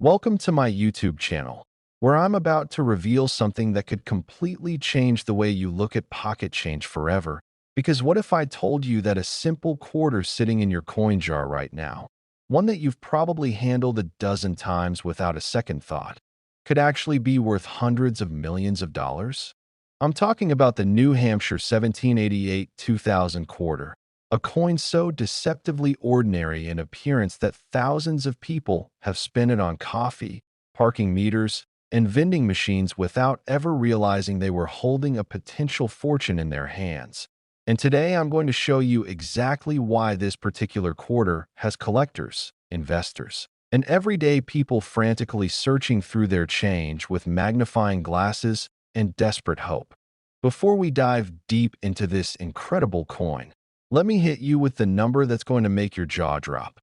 Welcome to my YouTube channel, where I'm about to reveal something that could completely change the way you look at pocket change forever. Because what if I told you that a simple quarter sitting in your coin jar right now, one that you've probably handled a dozen times without a second thought, could actually be worth hundreds of millions of dollars? I'm talking about the New Hampshire 1788 2000 quarter, a coin so deceptively ordinary in appearance that thousands of people have spent it on coffee, parking meters, and vending machines without ever realizing they were holding a potential fortune in their hands. And today I'm going to show you exactly why this particular quarter has collectors, investors, and everyday people frantically searching through their change with magnifying glasses and desperate hope. Before we dive deep into this incredible coin, let me hit you with the number that's going to make your jaw drop.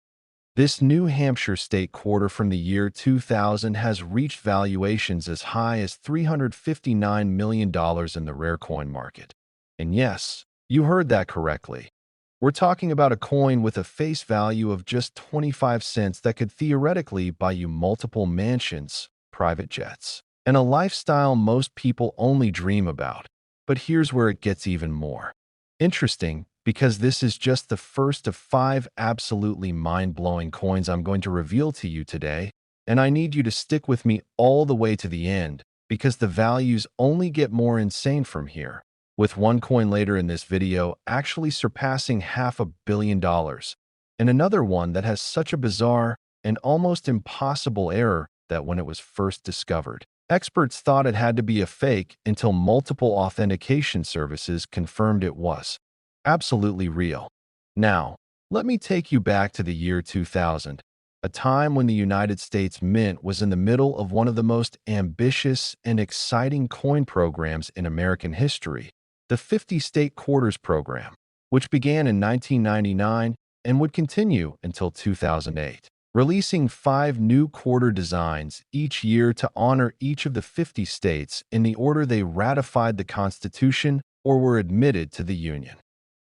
This New Hampshire state quarter from the year 2000 has reached valuations as high as $359 million in the rare coin market. And yes, you heard that correctly. We're talking about a coin with a face value of just 25 cents that could theoretically buy you multiple mansions, private jets, and a lifestyle most people only dream about. But here's where it gets even more interesting, because this is just the first of 5 absolutely mind-blowing coins I'm going to reveal to you today, and I need you to stick with me all the way to the end, because the values only get more insane from here, with one coin later in this video actually surpassing $500 million, and another one that has such a bizarre and almost impossible error that when it was first discovered, experts thought it had to be a fake until multiple authentication services confirmed it was absolutely real. Now, let me take you back to the year 2000, a time when the United States Mint was in the middle of one of the most ambitious and exciting coin programs in American history, the 50-state quarters program, which began in 1999 and would continue until 2008, releasing 5 new quarter designs each year to honor each of the 50 states in the order they ratified the Constitution or were admitted to the Union.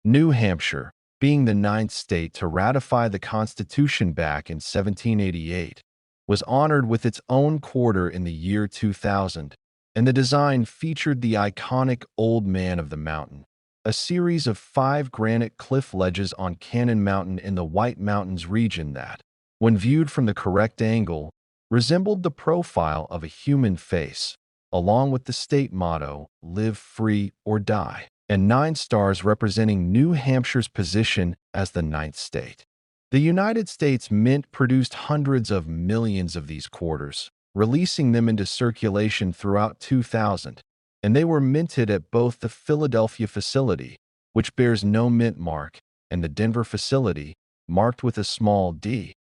New Hampshire, being the 9th state to ratify the Constitution back in 1788, was honored with its own quarter in the year 2000, and the design featured the iconic Old Man of the Mountain, a series of 5 granite cliff ledges on Cannon Mountain in the White Mountains region that, when viewed from the correct angle, resembled the profile of a human face, along with the state motto, "Live free or die," and 9 stars representing New Hampshire's position as the 9th state. The United States Mint produced hundreds of millions of these quarters, releasing them into circulation throughout 2000, and they were minted at both the Philadelphia facility, which bears no mint mark, and the Denver facility, marked with a small d,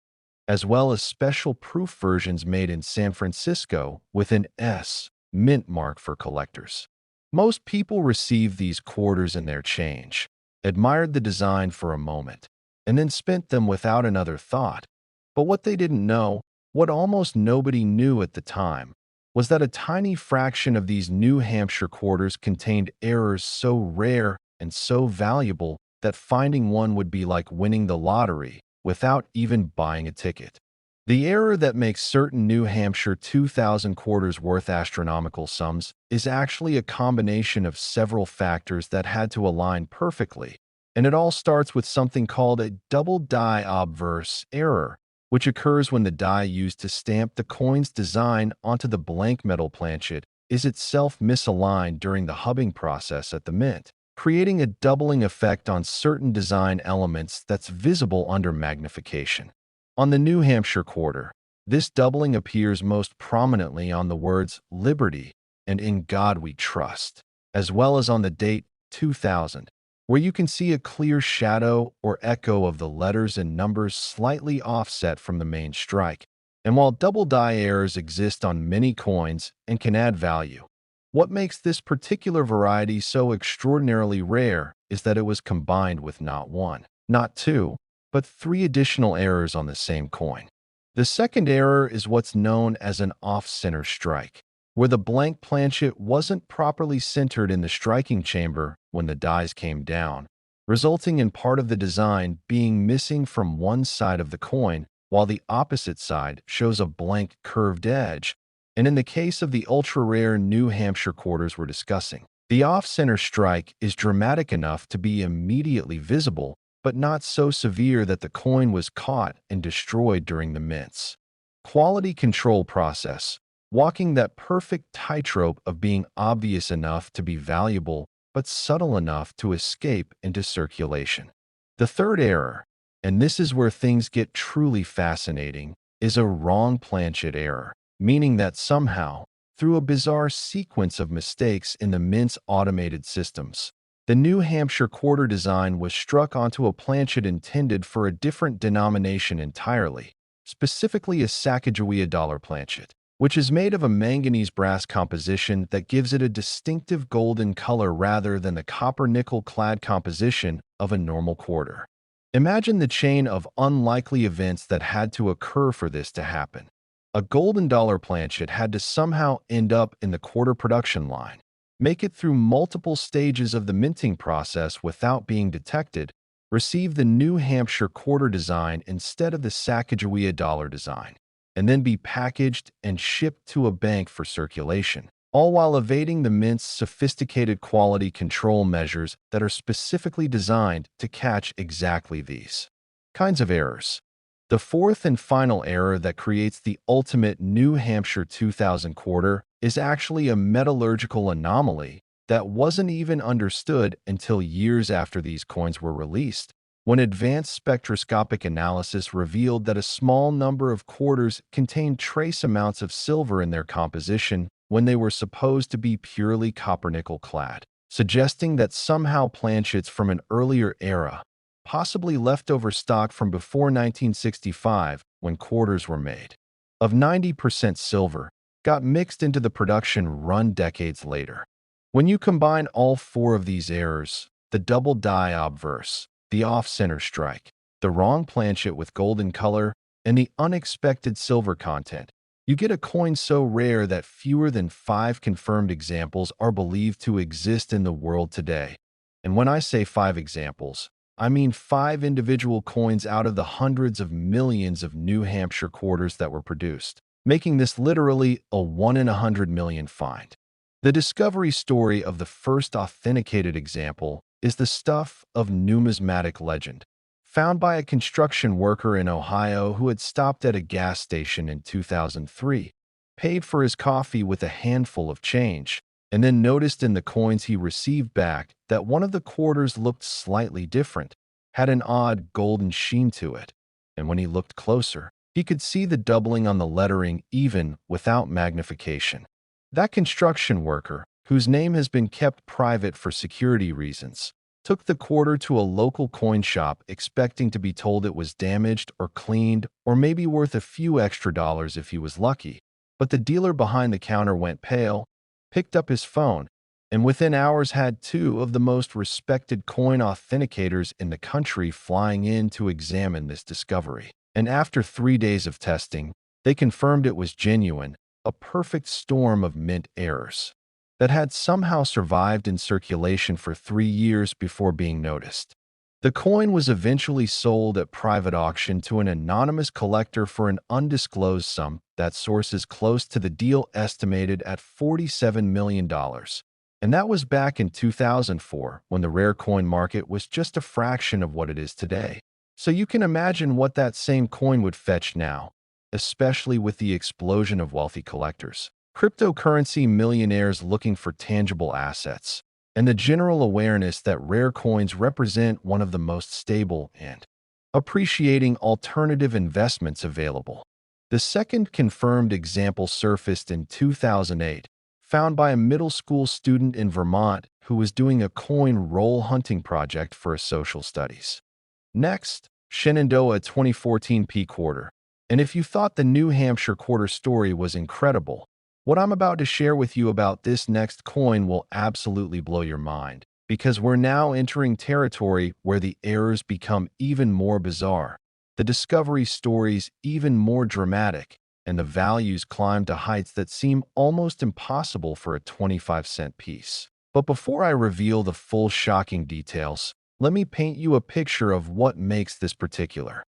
as well as special proof versions made in San Francisco with an S mint mark for collectors. Most people received these quarters in their change, admired the design for a moment, and then spent them without another thought. But what they didn't know, what almost nobody knew at the time, was that a tiny fraction of these New Hampshire quarters contained errors so rare and so valuable that finding one would be like winning the lottery without even buying a ticket. The error that makes certain New Hampshire 2000 quarters worth astronomical sums is actually a combination of several factors that had to align perfectly, and it all starts with something called a double die obverse error, which occurs when the die used to stamp the coin's design onto the blank metal planchet is itself misaligned during the hubbing process at the mint, creating a doubling effect on certain design elements that's visible under magnification. On the New Hampshire quarter, this doubling appears most prominently on the words "Liberty" and "In God We Trust," as well as on the date 2000, where you can see a clear shadow or echo of the letters and numbers slightly offset from the main strike. And while double die errors exist on many coins and can add value, what makes this particular variety so extraordinarily rare is that it was combined with not 1, not 2, but 3 additional errors on the same coin. The second error is what's known as an off-center strike, where the blank planchet wasn't properly centered in the striking chamber when the dies came down, resulting in part of the design being missing from one side of the coin while the opposite side shows a blank curved edge. And in the case of the ultra-rare New Hampshire quarters we're discussing, the off-center strike is dramatic enough to be immediately visible, but not so severe that the coin was caught and destroyed during the mints. Quality control process, walking that perfect tightrope of being obvious enough to be valuable, but subtle enough to escape into circulation. The third error, and this is where things get truly fascinating, is a wrong planchet error, meaning that somehow, through a bizarre sequence of mistakes in the Mint's automated systems, the New Hampshire quarter design was struck onto a planchet intended for a different denomination entirely, specifically a Sacagawea dollar planchet, which is made of a manganese brass composition that gives it a distinctive golden color rather than the copper-nickel clad composition of a normal quarter. Imagine the chain of unlikely events that had to occur for this to happen. A golden dollar planchet had to somehow end up in the quarter production line, make it through multiple stages of the minting process without being detected, receive the New Hampshire quarter design instead of the Sacagawea dollar design, and then be packaged and shipped to a bank for circulation, all while evading the Mint's sophisticated quality control measures that are specifically designed to catch exactly these kinds of errors. The fourth and final error that creates the ultimate New Hampshire 2000 quarter is actually a metallurgical anomaly that wasn't even understood until years after these coins were released, when advanced spectroscopic analysis revealed that a small number of quarters contained trace amounts of silver in their composition when they were supposed to be purely copper-nickel clad, suggesting that somehow planchets from an earlier era, possibly leftover stock from before 1965 when quarters were made, of 90% silver, got mixed into the production run decades later. When you combine all four of these errors, the double die obverse, the off-center strike, the wrong planchet with golden color, and the unexpected silver content, you get a coin so rare that fewer than 5 confirmed examples are believed to exist in the world today. And when I say 5 examples, I mean 5 individual coins out of the hundreds of millions of New Hampshire quarters that were produced, making this literally a 1 in 100 million find. The discovery story of the first authenticated example is the stuff of numismatic legend, found by a construction worker in Ohio who had stopped at a gas station in 2003, paid for his coffee with a handful of change, and then noticed in the coins he received back that one of the quarters looked slightly different, had an odd golden sheen to it, and when he looked closer, he could see the doubling on the lettering even without magnification. That construction worker, whose name has been kept private for security reasons, took the quarter to a local coin shop expecting to be told it was damaged or cleaned or maybe worth a few extra dollars if he was lucky. But the dealer behind the counter went pale, picked up his phone, and within hours had 2 of the most respected coin authenticators in the country flying in to examine this discovery. And after 3 days of testing, they confirmed it was genuine, a perfect storm of mint errors that had somehow survived in circulation for 3 years before being noticed. The coin was eventually sold at private auction to an anonymous collector for an undisclosed sum that sources close to the deal estimated at $47 million. And that was back in 2004 when the rare coin market was just a fraction of what it is today. So you can imagine what that same coin would fetch now, especially with the explosion of wealthy collectors, cryptocurrency millionaires looking for tangible assets, and the general awareness that rare coins represent one of the most stable and appreciating alternative investments available. The second confirmed example surfaced in 2008, found by a middle school student in Vermont who was doing a coin roll hunting project for a social studies. Next, Shenandoah 2014 P quarter. And if you thought the New Hampshire quarter story was incredible, what I'm about to share with you about this next coin will absolutely blow your mind, because we're now entering territory where the errors become even more bizarre, the discovery stories even more dramatic, and the values climb to heights that seem almost impossible for a 25-cent piece. But before I reveal the full shocking details, let me paint you a picture of what makes this particular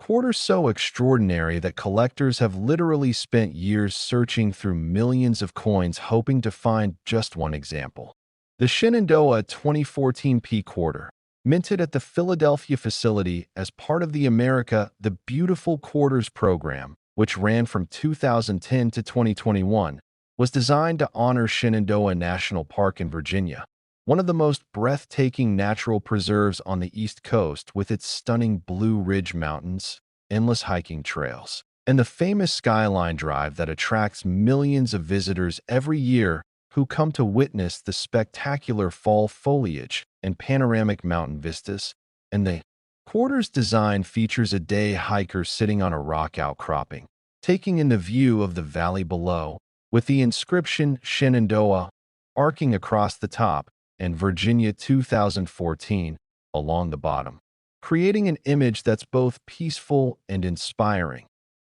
Quarters so extraordinary that collectors have literally spent years searching through millions of coins hoping to find just one example. The Shenandoah 2014 P quarter, minted at the Philadelphia facility as part of the America the Beautiful Quarters program, which ran from 2010 to 2021, was designed to honor Shenandoah National Park in Virginia, one of the most breathtaking natural preserves on the East Coast with its stunning Blue Ridge Mountains, endless hiking trails, and the famous Skyline Drive that attracts millions of visitors every year who come to witness the spectacular fall foliage and panoramic mountain vistas. And the quarter's design features a day hiker sitting on a rock outcropping, taking in the view of the valley below, with the inscription Shenandoah arcing across the top and Virginia 2014 along the bottom, creating an image that's both peaceful and inspiring,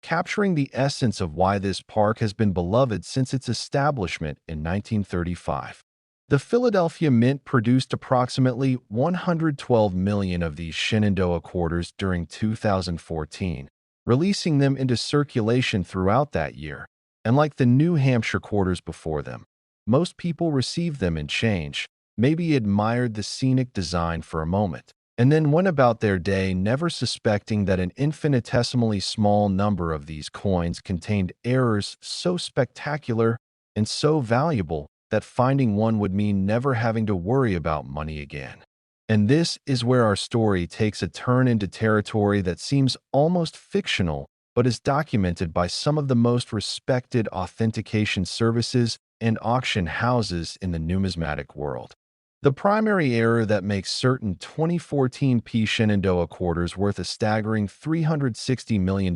capturing the essence of why this park has been beloved since its establishment in 1935. The Philadelphia Mint produced approximately 112 million of these Shenandoah quarters during 2014, releasing them into circulation throughout that year. And like the New Hampshire quarters before them, most people received them in change, maybe admired the scenic design for a moment, and then went about their day never suspecting that an infinitesimally small number of these coins contained errors so spectacular and so valuable that finding one would mean never having to worry about money again. And this is where our story takes a turn into territory that seems almost fictional, but is documented by some of the most respected authentication services and auction houses in the numismatic world. The primary error that makes certain 2014 P Shenandoah quarters worth a staggering $360 million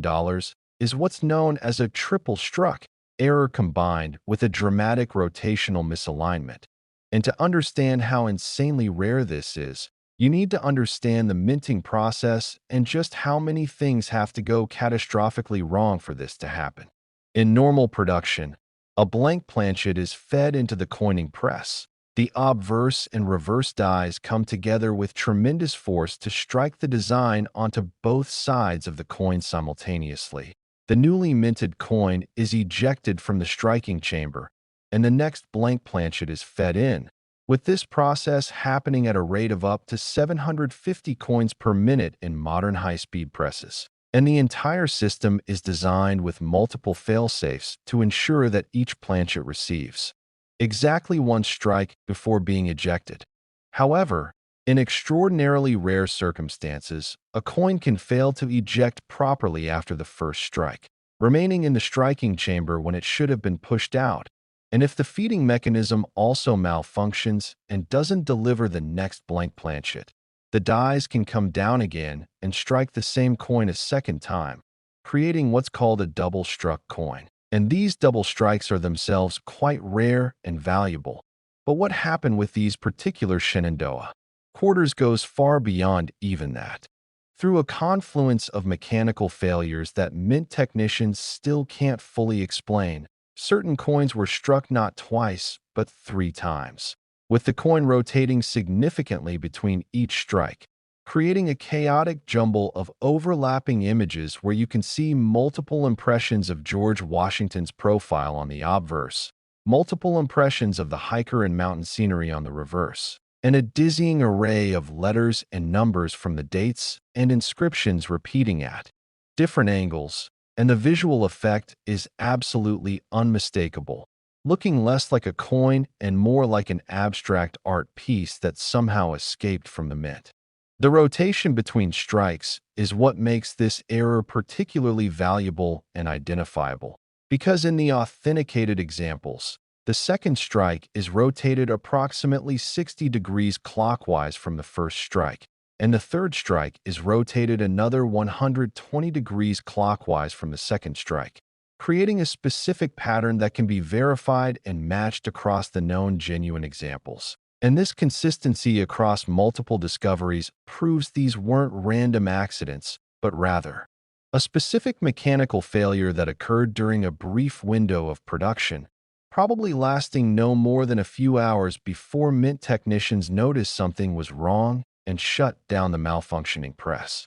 is what's known as a triple struck error combined with a dramatic rotational misalignment. And to understand how insanely rare this is, you need to understand the minting process and just how many things have to go catastrophically wrong for this to happen. In normal production, a blank planchet is fed into the coining press. The obverse and reverse dies come together with tremendous force to strike the design onto both sides of the coin simultaneously. The newly minted coin is ejected from the striking chamber, and the next blank planchet is fed in, with this process happening at a rate of up to 750 coins per minute in modern high-speed presses. And the entire system is designed with multiple fail-safes to ensure that each planchet receives exactly one strike before being ejected. However, in extraordinarily rare circumstances, a coin can fail to eject properly after the first strike, remaining in the striking chamber when it should have been pushed out. And if the feeding mechanism also malfunctions and doesn't deliver the next blank planchet, the dies can come down again and strike the same coin a second time, creating what's called a double-struck coin. And these double strikes are themselves quite rare and valuable. But what happened with these particular Shenandoah quarters goes far beyond even that. Through a confluence of mechanical failures that mint technicians still can't fully explain, certain coins were struck not twice, but 3 times, with the coin rotating significantly between each strike, creating a chaotic jumble of overlapping images where you can see multiple impressions of George Washington's profile on the obverse, multiple impressions of the hiker and mountain scenery on the reverse, and a dizzying array of letters and numbers from the dates and inscriptions repeating at different angles, and the visual effect is absolutely unmistakable, looking less like a coin and more like an abstract art piece that somehow escaped from the mint. The rotation between strikes is what makes this error particularly valuable and identifiable, because in the authenticated examples, the second strike is rotated approximately 60 degrees clockwise from the first strike, and the third strike is rotated another 120 degrees clockwise from the second strike, creating a specific pattern that can be verified and matched across the known genuine examples. And this consistency across multiple discoveries proves these weren't random accidents, but rather a specific mechanical failure that occurred during a brief window of production, probably lasting no more than a few hours before mint technicians noticed something was wrong and shut down the malfunctioning press.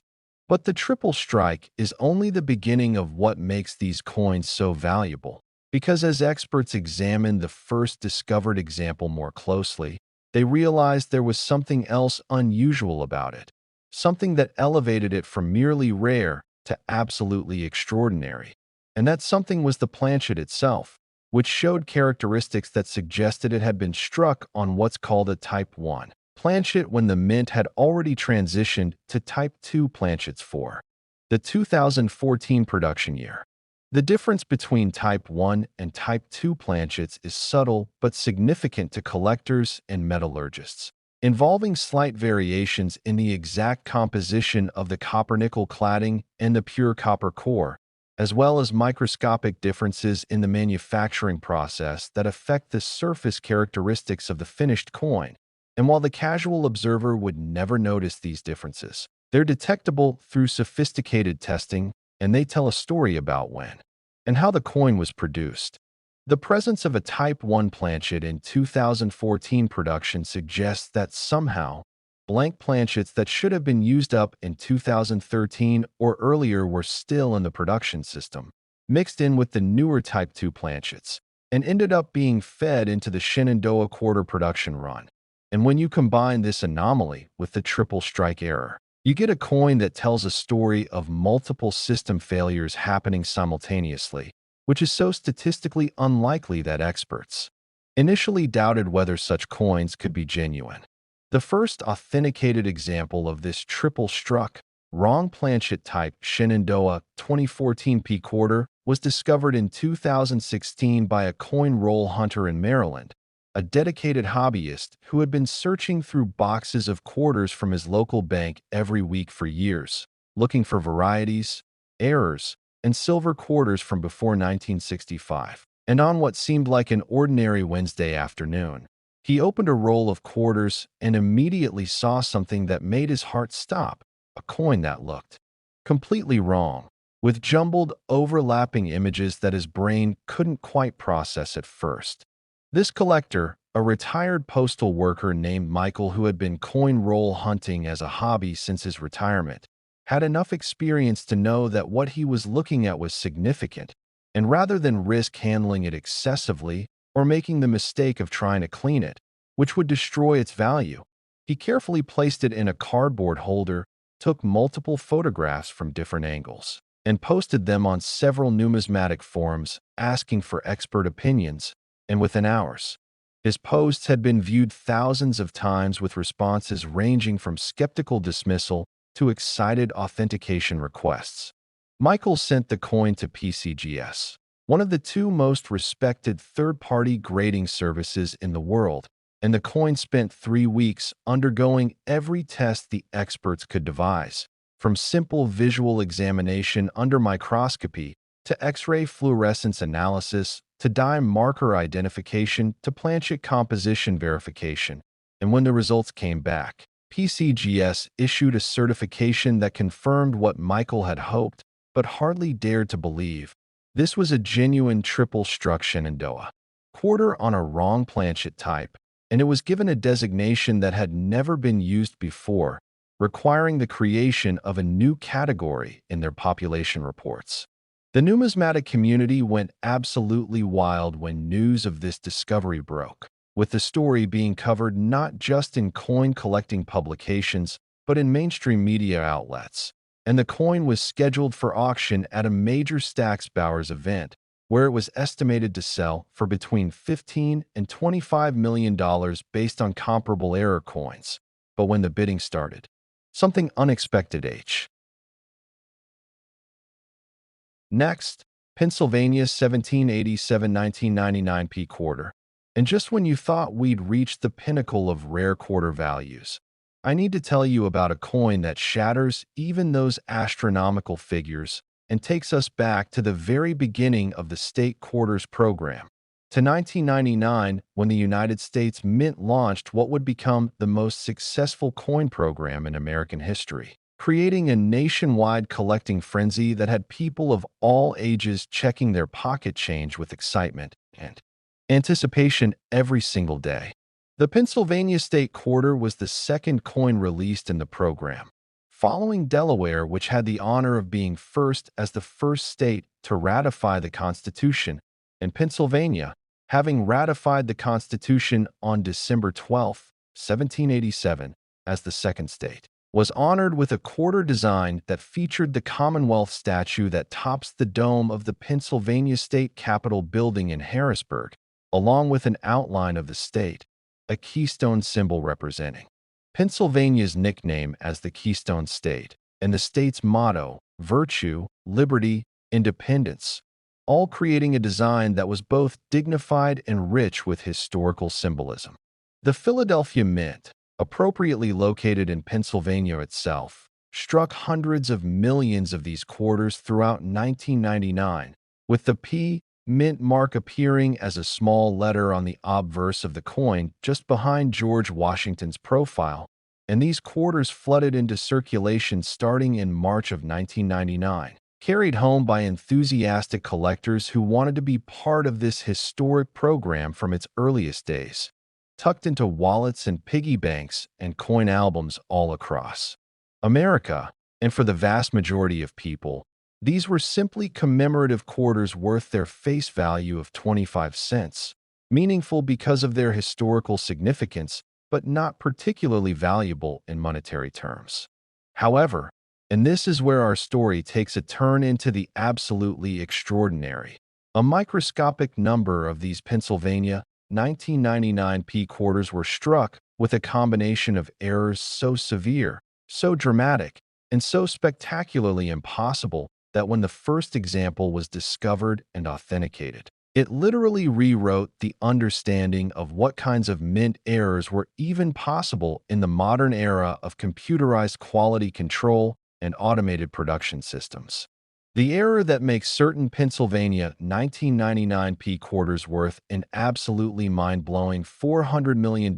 But the triple strike is only the beginning of what makes these coins so valuable. Because as experts examined the first discovered example more closely, they realized there was something else unusual about it, something that elevated it from merely rare to absolutely extraordinary. And that something was the planchet itself, which showed characteristics that suggested it had been struck on what's called a Type 1 planchet when the mint had already transitioned to Type 2 planchets for the 2014 production year. The difference between Type 1 and Type 2 planchets is subtle but significant to collectors and metallurgists, involving slight variations in the exact composition of the copper-nickel cladding and the pure copper core, as well as microscopic differences in the manufacturing process that affect the surface characteristics of the finished coin. And while the casual observer would never notice these differences, they're detectable through sophisticated testing, and they tell a story about when and how the coin was produced. The presence of a Type 1 planchet in 2014 production suggests that somehow, blank planchets that should have been used up in 2013 or earlier were still in the production system, mixed in with the newer Type 2 planchets, and ended up being fed into the Shenandoah quarter production run. And when you combine this anomaly with the triple strike error, you get a coin that tells a story of multiple system failures happening simultaneously, which is so statistically unlikely that experts initially doubted whether such coins could be genuine. The first authenticated example of this triple struck, wrong planchet type Shenandoah 2014 P quarter was discovered in 2016 by a coin roll hunter in Maryland, a dedicated hobbyist who had been searching through boxes of quarters from his local bank every week for years, looking for varieties, errors, and silver quarters from before 1965. And on what seemed like an ordinary Wednesday afternoon, he opened a roll of quarters and immediately saw something that made his heart stop, a coin that looked completely wrong, with jumbled, overlapping images that his brain couldn't quite process at first. This collector, a retired postal worker named Michael who had been coin roll hunting as a hobby since his retirement, had enough experience to know that what he was looking at was significant, and rather than risk handling it excessively or making the mistake of trying to clean it, which would destroy its value, he carefully placed it in a cardboard holder, took multiple photographs from different angles, and posted them on several numismatic forums asking for expert opinions. And within hours, his posts had been viewed thousands of times with responses ranging from skeptical dismissal to excited authentication requests. Michael sent the coin to PCGS, one of the two most respected third-party grading services in the world, and the coin spent 3 weeks undergoing every test the experts could devise, from simple visual examination under microscopy to X-ray fluorescence analysis to dye marker identification to planchet composition verification. And when the results came back, PCGS issued a certification that confirmed what Michael had hoped but hardly dared to believe. This was a genuine triple struck Shenandoah quarter on a wrong planchet type, and it was given a designation that had never been used before, requiring the creation of a new category in their population reports. The numismatic community went absolutely wild when news of this discovery broke, with the story being covered not just in coin-collecting publications, but in mainstream media outlets. And the coin was scheduled for auction at a major Stack's Bowers event, where it was estimated to sell for between $15 and $25 million based on comparable error coins. But when the bidding started, something unexpected happened. Next, Pennsylvania 1787-1999 P quarter. And just when you thought we'd reached the pinnacle of rare quarter values, I need to tell you about a coin that shatters even those astronomical figures and takes us back to the very beginning of the state quarters program, to 1999 when the United States Mint launched what would become the most successful coin program in American history, creating a nationwide collecting frenzy that had people of all ages checking their pocket change with excitement and anticipation every single day. The Pennsylvania State Quarter was the second coin released in the program, following Delaware, which had the honor of being first as the first state to ratify the Constitution, and Pennsylvania, having ratified the Constitution on December 12, 1787, as the second state, was honored with a quarter design that featured the Commonwealth statue that tops the dome of the Pennsylvania State Capitol building in Harrisburg, along with an outline of the state, a keystone symbol representing Pennsylvania's nickname as the Keystone State, and the state's motto, virtue, liberty, independence, all creating a design that was both dignified and rich with historical symbolism. The Philadelphia Mint, appropriately located in Pennsylvania itself, struck hundreds of millions of these quarters throughout 1999, with the P Mint mark appearing as a small letter on the obverse of the coin just behind George Washington's profile, and these quarters flooded into circulation starting in March of 1999, carried home by enthusiastic collectors who wanted to be part of this historic program from its earliest days, tucked into wallets and piggy banks and coin albums all across America. And for the vast majority of people, these were simply commemorative quarters worth their face value of 25 cents, meaningful because of their historical significance, but not particularly valuable in monetary terms. However, and this is where our story takes a turn into the absolutely extraordinary, a microscopic number of these Pennsylvania 1999 P quarters were struck with a combination of errors so severe, so dramatic, and so spectacularly impossible that when the first example was discovered and authenticated, it literally rewrote the understanding of what kinds of mint errors were even possible in the modern era of computerized quality control and automated production systems. The error that makes certain Pennsylvania 1999 P quarters worth an absolutely mind-blowing $400 million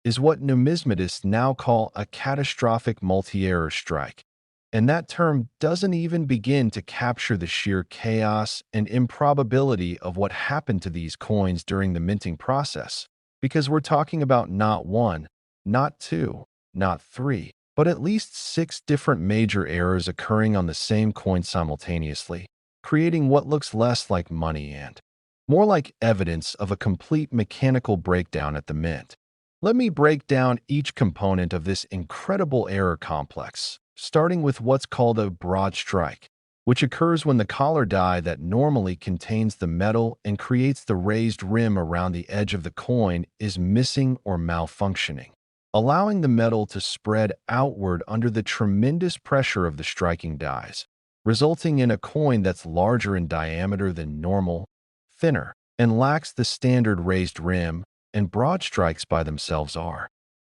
is what numismatists now call a catastrophic multi-error strike. And that term doesn't even begin to capture the sheer chaos and improbability of what happened to these coins during the minting process, because we're talking about not one, not two, not three, but at least 6 different major errors occurring on the same coin simultaneously, creating what looks less like money and more like evidence of a complete mechanical breakdown at the mint. Let me break down each component of this incredible error complex, starting with what's called a broad strike, which occurs when the collar die that normally contains the metal and creates the raised rim around the edge of the coin is missing or malfunctioning, allowing the metal to spread outward under the tremendous pressure of the striking dies, resulting in a coin that's larger in diameter than normal, thinner, and lacks the standard raised rim, and broad strikes by themselves are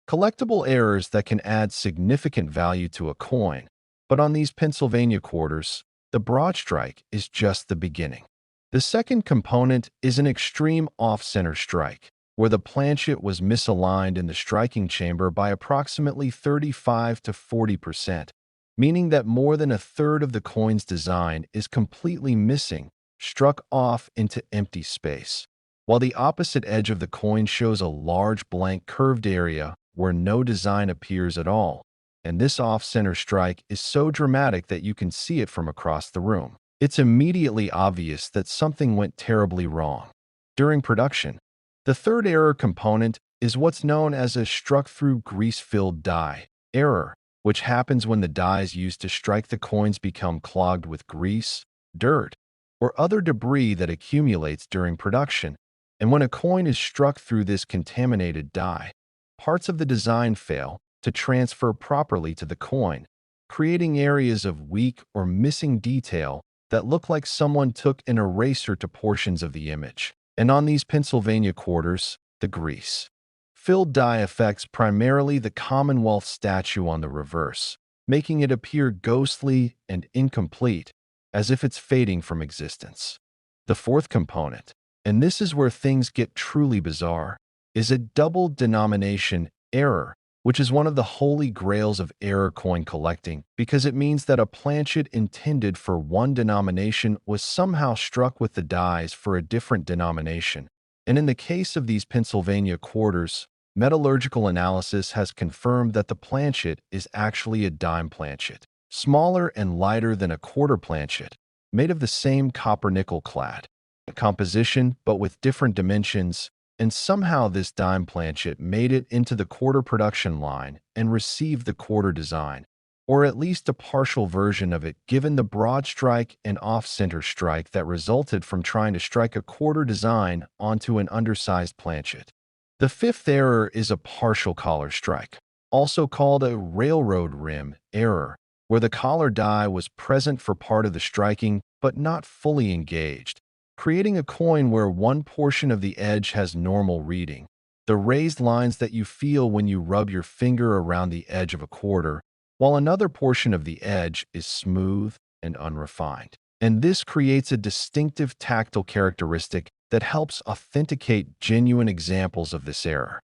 collectible errors that can add significant value to a coin, but on these Pennsylvania quarters, the broad strike is just the beginning. The second component is an extreme off-center strike, where the planchet was misaligned in the striking chamber by approximately 35 to 40%, meaning that more than a third of the coin's design is completely missing, struck off into empty space, while the opposite edge of the coin shows a large blank curved area where no design appears at all, and this off-center strike is so dramatic that you can see it from across the room. It's immediately obvious that something went terribly wrong during production. The third error component is what's known as a struck-through grease-filled die error, which happens when the dies used to strike the coins become clogged with grease, dirt, or other debris that accumulates during production, and when a coin is struck through this contaminated die, parts of the design fail to transfer properly to the coin, creating areas of weak or missing detail that look like someone took an eraser to portions of the image. And on these Pennsylvania quarters, the grease-filled die affects primarily the Commonwealth statue on the reverse, making it appear ghostly and incomplete, as if it's fading from existence. The fourth component, and this is where things get truly bizarre, is a double denomination error, which is one of the holy grails of error coin collecting because it means that a planchet intended for one denomination was somehow struck with the dies for a different denomination. And in the case of these Pennsylvania quarters, Metallurgical analysis has confirmed that the planchet is actually a dime planchet, smaller and lighter than a quarter planchet, made of the same copper-nickel clad composition but with different dimensions, and somehow this dime planchet made it into the quarter production line and received the quarter design, or at least a partial version of it given the broad strike and off-center strike that resulted from trying to strike a quarter design onto an undersized planchet. The fifth error is a partial collar strike, also called a railroad rim error, where the collar die was present for part of the striking but not fully engaged, creating a coin where one portion of the edge has normal reading, the raised lines that you feel when you rub your finger around the edge of a quarter, while another portion of the edge is smooth and unrefined. And this creates a distinctive tactile characteristic that helps authenticate genuine examples of this error.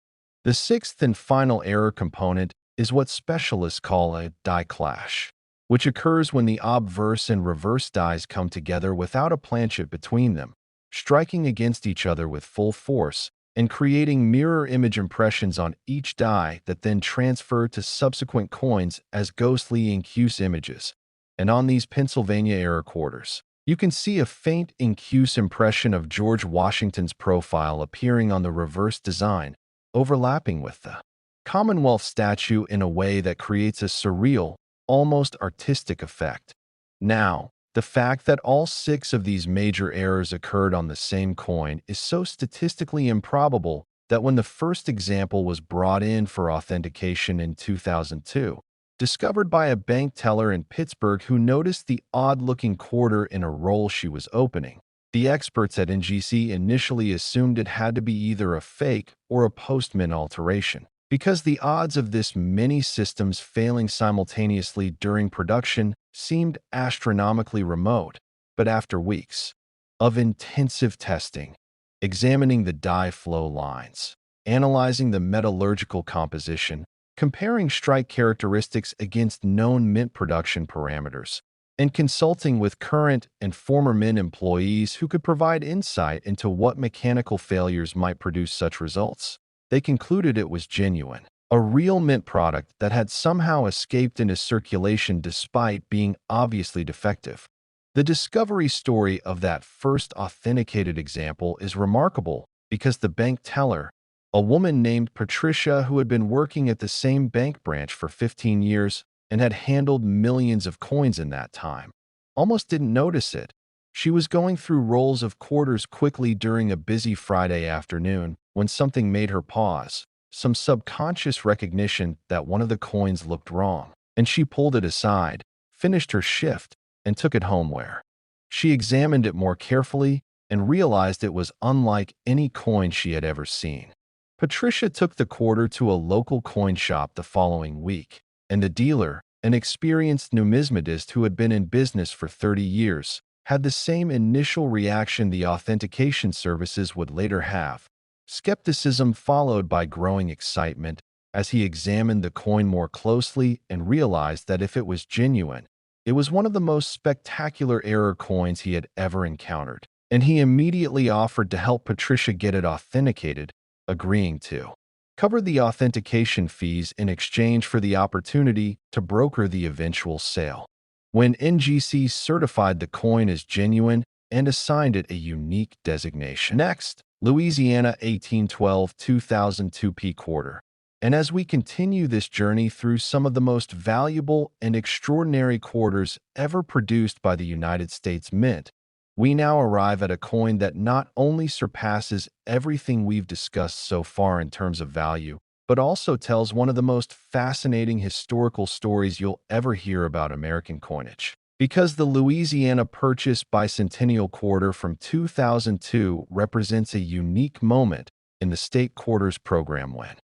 The sixth and final error component is what specialists call a die clash, which occurs when the obverse and reverse dies come together without a planchet between them, striking against each other with full force and creating mirror image impressions on each die that then transfer to subsequent coins as ghostly incuse images. And on these Pennsylvania era quarters, you can see a faint incuse impression of George Washington's profile appearing on the reverse design, overlapping with the Commonwealth statue in a way that creates a surreal, almost artistic effect. Now, the fact that all six of these major errors occurred on the same coin is so statistically improbable that when the first example was brought in for authentication in 2002, discovered by a bank teller in Pittsburgh who noticed the odd-looking quarter in a roll she was opening, the experts at NGC initially assumed it had to be either a fake or a post-mint alteration, because the odds of this many systems failing simultaneously during production seemed astronomically remote. But after weeks of intensive testing, examining the die flow lines, analyzing the metallurgical composition, comparing strike characteristics against known mint production parameters, and consulting with current and former mint employees who could provide insight into what mechanical failures might produce such results, they concluded it was genuine, a real mint product that had somehow escaped into circulation despite being obviously defective. The discovery story of that first authenticated example is remarkable because the bank teller, a woman named Patricia who had been working at the same bank branch for 15 years and had handled millions of coins in that time, almost didn't notice it. She was going through rolls of quarters quickly during a busy Friday afternoon when something made her pause, some subconscious recognition that one of the coins looked wrong, and she pulled it aside, finished her shift, and took it home where she examined it more carefully and realized it was unlike any coin she had ever seen. Patricia took the quarter to a local coin shop the following week, and the dealer, an experienced numismatist who had been in business for 30 years, had the same initial reaction the authentication services would later have. Skepticism followed by growing excitement as he examined the coin more closely and realized that if it was genuine, it was one of the most spectacular error coins he had ever encountered, and he immediately offered to help Patricia get it authenticated, agreeing to cover the authentication fees in exchange for the opportunity to broker the eventual sale. When NGC certified the coin as genuine and assigned it a unique designation. Next, Louisiana 1812-2002 P quarter. And as we continue this journey through some of the most valuable and extraordinary quarters ever produced by the United States Mint, we now arrive at a coin that not only surpasses everything we've discussed so far in terms of value, but also tells one of the most fascinating historical stories you'll ever hear about American coinage. Because the Louisiana Purchase Bicentennial Quarter from 2002 represents a unique moment in the state quarters program when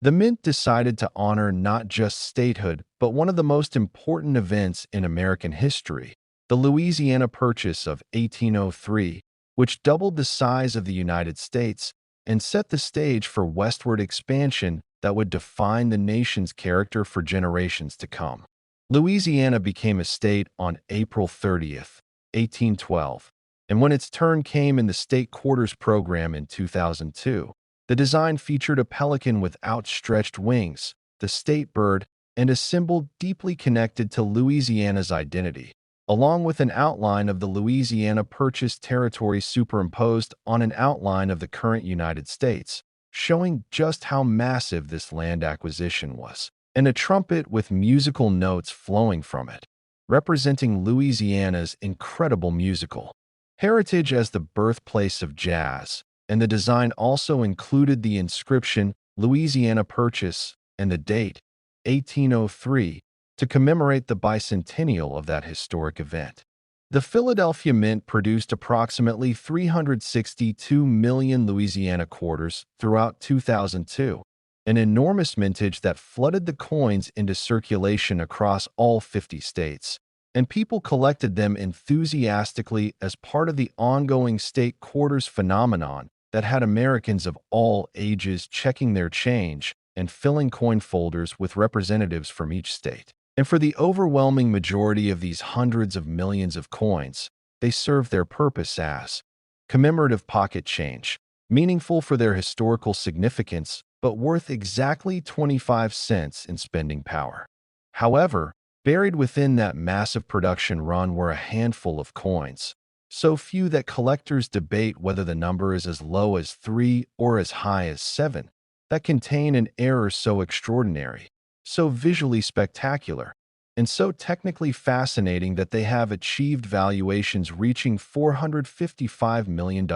the Mint decided to honor not just statehood, but one of the most important events in American history, the Louisiana Purchase of 1803, which doubled the size of the United States and set the stage for westward expansion that would define the nation's character for generations to come. Louisiana became a state on April 30th, 1812, and when its turn came in the state quarters program in 2002, The design featured a pelican with outstretched wings, the state bird, and a symbol deeply connected to Louisiana's identity, along with an outline of the Louisiana Purchase territory superimposed on an outline of the current United States, showing just how massive this land acquisition was, and a trumpet with musical notes flowing from it, representing Louisiana's incredible musical heritage as the birthplace of jazz, and the design also included the inscription Louisiana Purchase and the date 1803 to commemorate the bicentennial of that historic event. The Philadelphia Mint produced approximately 362 million Louisiana quarters throughout 2002, an enormous mintage that flooded the coins into circulation across all 50 states, and people collected them enthusiastically as part of the ongoing state quarters phenomenon that had Americans of all ages checking their change and filling coin folders with representatives from each state. And for the overwhelming majority of these hundreds of millions of coins, they serve their purpose as commemorative pocket change, meaningful for their historical significance, but worth exactly 25 cents in spending power. However, buried within that massive production run were a handful of coins, so few that collectors debate whether the number is as low as 3 or as high as 7, that contain an error so extraordinary, so visually spectacular, and so technically fascinating that they have achieved valuations reaching $455 million,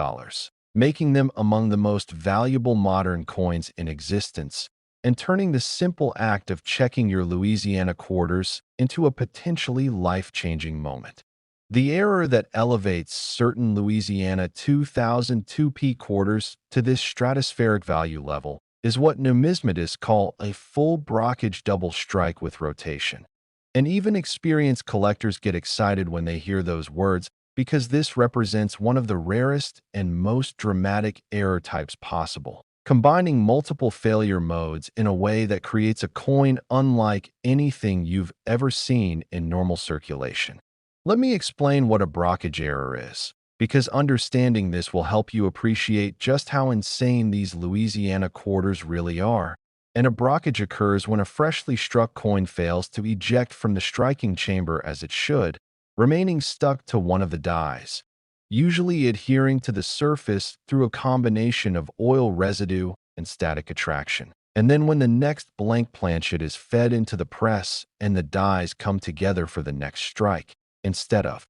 making them among the most valuable modern coins in existence, and turning the simple act of checking your Louisiana quarters into a potentially life-changing moment. The error that elevates certain Louisiana 2002p quarters to this stratospheric value level is what numismatists call a full brockage double strike with rotation. And even experienced collectors get excited when they hear those words because this represents one of the rarest and most dramatic error types possible, combining multiple failure modes in a way that creates a coin unlike anything you've ever seen in normal circulation. Let me explain what a brockage error is, because understanding this will help you appreciate just how insane these Louisiana quarters really are. And a brockage occurs when a freshly struck coin fails to eject from the striking chamber as it should, remaining stuck to one of the dies, usually adhering to the surface through a combination of oil residue and static attraction. And then when the next blank planchet is fed into the press and the dies come together for the next strike, instead of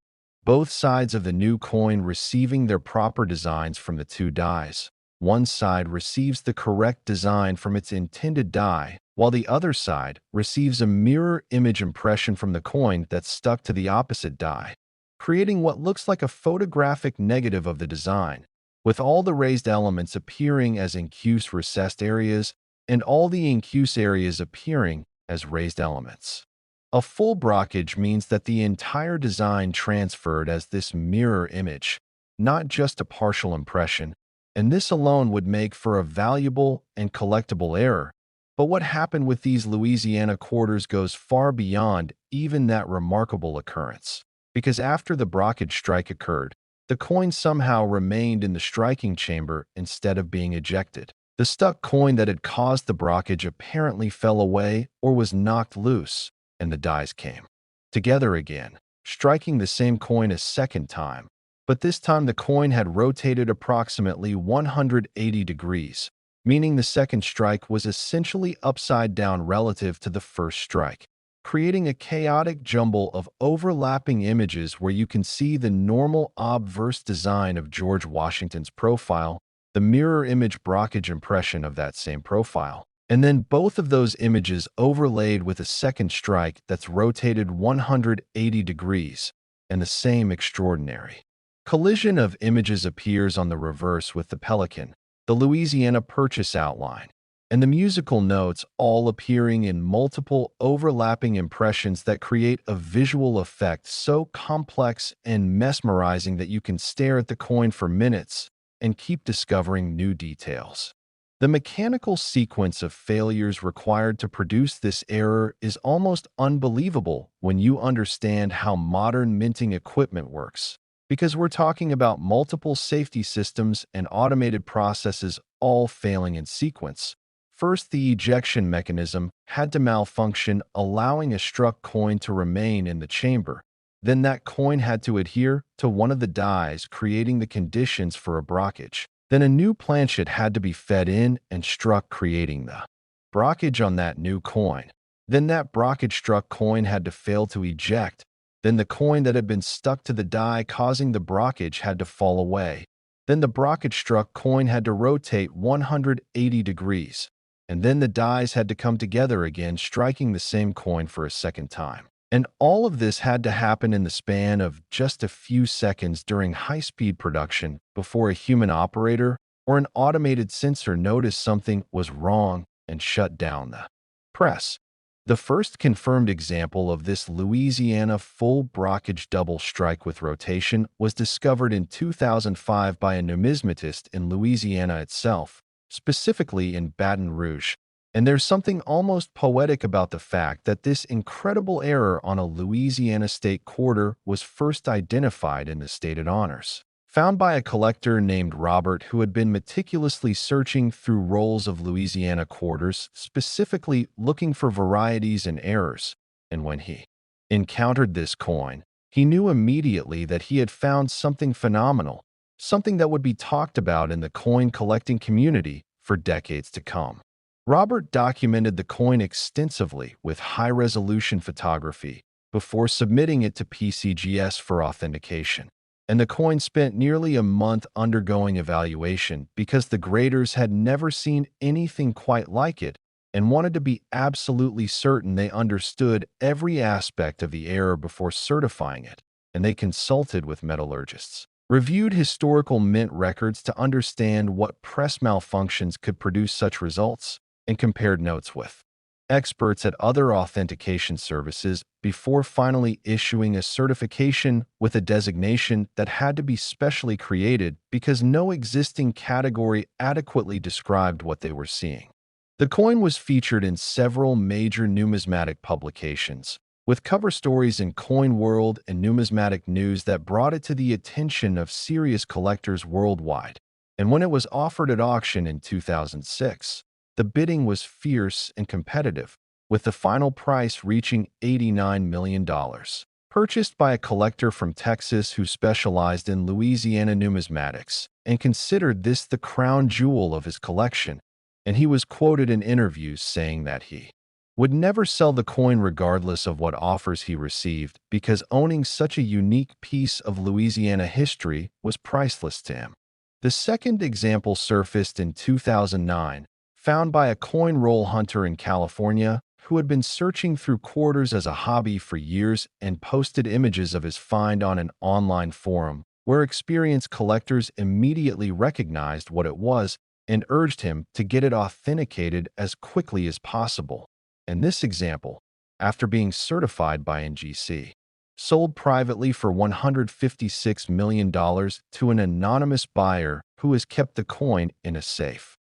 both sides of the new coin receiving their proper designs from the two dies, one side receives the correct design from its intended die, while the other side receives a mirror image impression from the coin that's stuck to the opposite die, creating what looks like a photographic negative of the design, with all the raised elements appearing as incuse recessed areas and all the incuse areas appearing as raised elements. A full brockage means that the entire design transferred as this mirror image, not just a partial impression, and this alone would make for a valuable and collectible error. But what happened with these Louisiana quarters goes far beyond even that remarkable occurrence, because after the brockage strike occurred, the coin somehow remained in the striking chamber instead of being ejected. The stuck coin that had caused the brockage apparently fell away or was knocked loose, and the dies came together again, striking the same coin a second time, but this time the coin had rotated approximately 180 degrees, meaning the second strike was essentially upside down relative to the first strike, creating a chaotic jumble of overlapping images where you can see the normal obverse design of George Washington's profile, the mirror image brockage impression of that same profile, and then both of those images overlaid with a second strike that's rotated 180 degrees, and the same extraordinary collision of images appears on the reverse with the pelican, the Louisiana Purchase outline, and the musical notes all appearing in multiple overlapping impressions that create a visual effect so complex and mesmerizing that you can stare at the coin for minutes and keep discovering new details. The mechanical sequence of failures required to produce this error is almost unbelievable when you understand how modern minting equipment works, because we're talking about multiple safety systems and automated processes all failing in sequence. First, the ejection mechanism had to malfunction, allowing a struck coin to remain in the chamber. Then that coin had to adhere to one of the dies, creating the conditions for a brockage. Then a new planchet had to be fed in and struck, creating the brockage on that new coin. Then that brockage struck coin had to fail to eject. Then the coin that had been stuck to the die causing the brockage had to fall away. Then the brockage struck coin had to rotate 180 degrees. And then the dies had to come together again, striking the same coin for a second time. And all of this had to happen in the span of just a few seconds during high-speed production before a human operator or an automated sensor noticed something was wrong and shut down the press. The first confirmed example of this Louisiana full brockage double strike with rotation was discovered in 2005 by a numismatist in Louisiana itself, specifically in Baton Rouge. And there's something almost poetic about the fact that this incredible error on a Louisiana state quarter was first identified in the stated honors, found by a collector named Robert who had been meticulously searching through rolls of Louisiana quarters, specifically looking for varieties and errors. And when he encountered this coin, he knew immediately that he had found something phenomenal, something that would be talked about in the coin collecting community for decades to come. Robert documented the coin extensively with high-resolution photography before submitting it to PCGS for authentication. And the coin spent nearly a month undergoing evaluation because the graders had never seen anything quite like it and wanted to be absolutely certain they understood every aspect of the error before certifying it. And they consulted with metallurgists, reviewed historical mint records to understand what press malfunctions could produce such results, and compared notes with experts at other authentication services before finally issuing a certification with a designation that had to be specially created because no existing category adequately described what they were seeing. The coin was featured in several major numismatic publications, with cover stories in Coin World and Numismatic News that brought it to the attention of serious collectors worldwide. And when it was offered at auction in 2006, the bidding was fierce and competitive, with the final price reaching $89 million. Purchased by a collector from Texas who specialized in Louisiana numismatics and considered this the crown jewel of his collection, and he was quoted in interviews saying that he would never sell the coin regardless of what offers he received because owning such a unique piece of Louisiana history was priceless to him. The second example surfaced in 2009, found by a coin roll hunter in California who had been searching through quarters as a hobby for years and posted images of his find on an online forum where experienced collectors immediately recognized what it was and urged him to get it authenticated as quickly as possible. And this example, after being certified by NGC, sold privately for $156 million to an anonymous buyer who has kept the coin in a safe.